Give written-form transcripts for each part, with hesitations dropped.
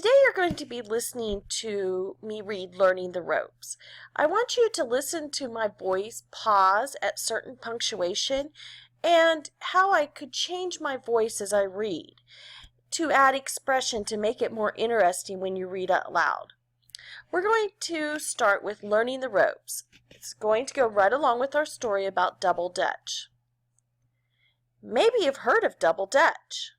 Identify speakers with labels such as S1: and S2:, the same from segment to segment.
S1: Today you're going to be listening to me read Learning the Ropes. I want you to listen to my voice pause at certain punctuation and how I could change my voice as I read to add expression to make it more interesting when you read out loud. We're going to start with Learning the Ropes. It's going to go right along with our story about double dutch. Maybe you've heard of double dutch.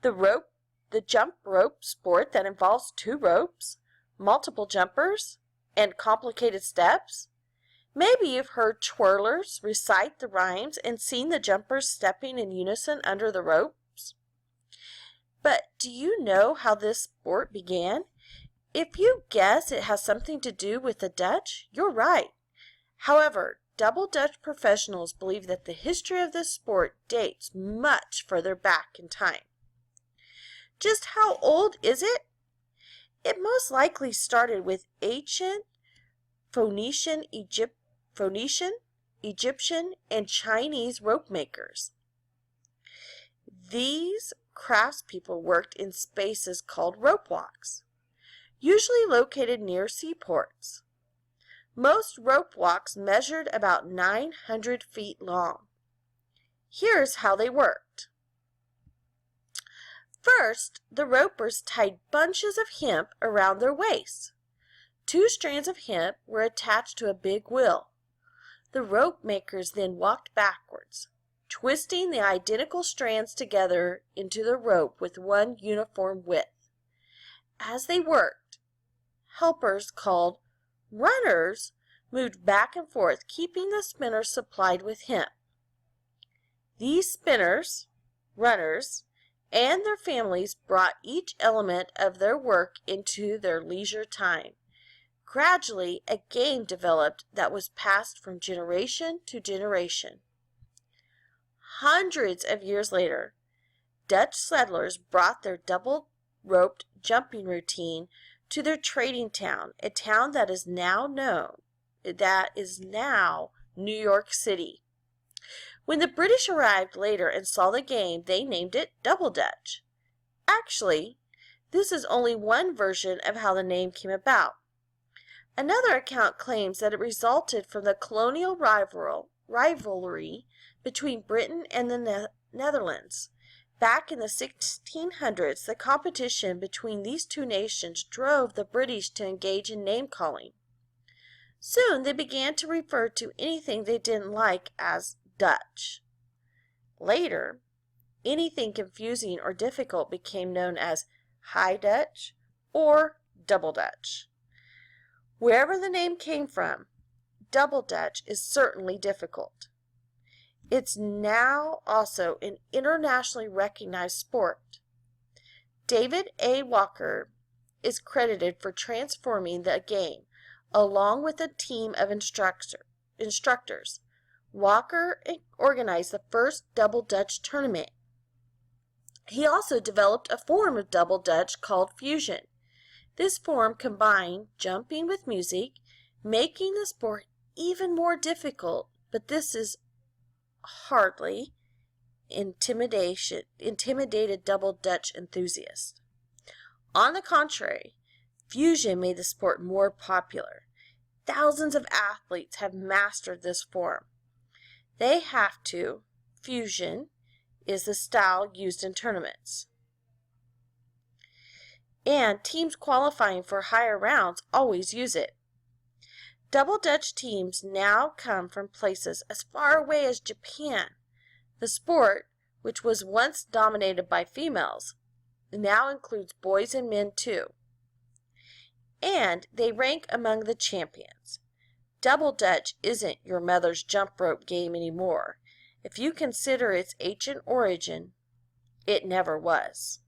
S1: The jump rope sport that involves two ropes, multiple jumpers, and complicated steps. Maybe you've heard twirlers recite the rhymes and seen the jumpers stepping in unison under the ropes. But do you know how this sport began? If you guess it has something to do with the Dutch, you're right. However, double dutch professionals believe that the history of this sport dates much further back in time. Just how old is it? It most likely started with ancient Phoenician, Egyptian, and Chinese rope makers. These craftspeople worked in spaces called rope walks, usually located near seaports. Most rope walks measured about 900 feet long. Here's how they worked. First, the ropers tied bunches of hemp around their waists. 2 strands of hemp were attached to a big wheel. The rope makers then walked backwards, twisting the identical strands together into the rope with one uniform width. As they worked, helpers called runners moved back and forth, keeping the spinners supplied with hemp. These spinners, runners, and their families brought each element of their work into their leisure time. Gradually, a game developed that was passed from generation to generation. Hundreds of years later, Dutch settlers brought their double-roped jumping routine to their trading town, a town that is now New York City. When the British arrived later and saw the game, they named it double dutch. Actually, this is only one version of how the name came about. Another account claims that it resulted from the colonial rivalry between Britain and the Netherlands. Back in the 1600s, the competition between these two nations drove the British to engage in name-calling. Soon they began to refer to anything they didn't like as Dutch. Later, anything confusing or difficult became known as High Dutch or Double Dutch. Wherever the name came from, Double Dutch is certainly difficult. It's now also an internationally recognized sport. David A. Walker is credited for transforming the game, along with a team of instructors. Walker organized the first Double Dutch tournament. He also developed a form of Double Dutch called fusion. This form combined jumping with music, making the sport even more difficult, but this is hardly intimidated Double Dutch enthusiasts. On the contrary, fusion made the sport more popular. Thousands of athletes have mastered this form. They have to. Fusion is the style used in tournaments. And teams qualifying for higher rounds always use it. Double Dutch teams now come from places as far away as Japan. The sport, which was once dominated by females, now includes boys and men too. And they rank among the champions. Double Dutch isn't your mother's jump rope game anymore. If you consider its ancient origin, it never was.